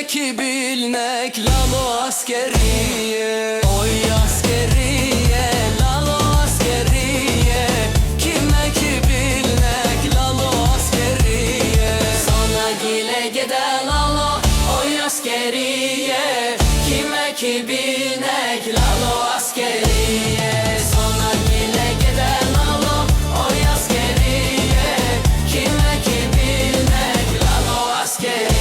ki bilmek lalo askeriye. Oy askeriye, lalo askeriye. Kime ki bilmek lalo askeriye. Sana gile gide lalo, oy askeriye. Kime ki bilmek lalo askeriye. Sana gile gide lalo, oy askeriye. Kime ki bilmek lalo askeriye.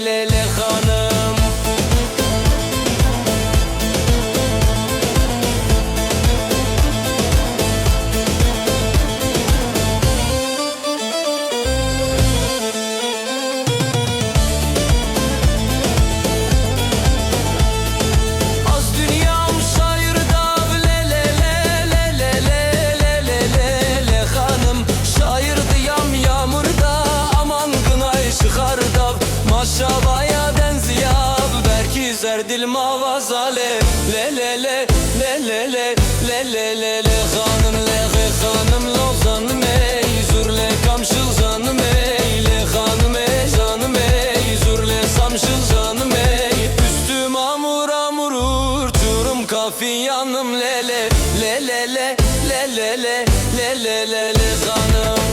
Le hanım. Az dünyam şairda le le le le le le le le le hanım. Şair diyam yağmurda aman gınay çıkarda. Maşabaya benziyab belki zerdil mavazale le le le le le le le le le le hanım le hanım lozanım ey zurle kamşıl zanım ey le hanım ey zanım ey zurle samşıl zanım ey üstüm amur amur uçurum kafi yanım le le le le le le le le le le le le hanım.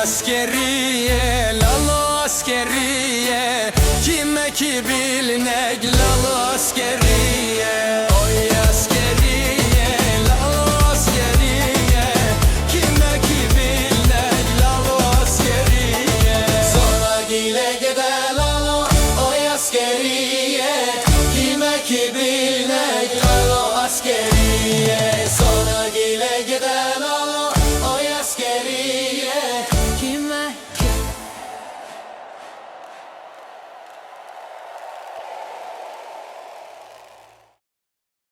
Askeriye, lalo askeriye. Kime ki bilnek lalo askeriye. Oy askeriye, lalo askeriye. Kime ki bilnek lalo askeriye. Sonra gile gide lalo, oy askeriye. Kime ki bilnek lalo askeriye.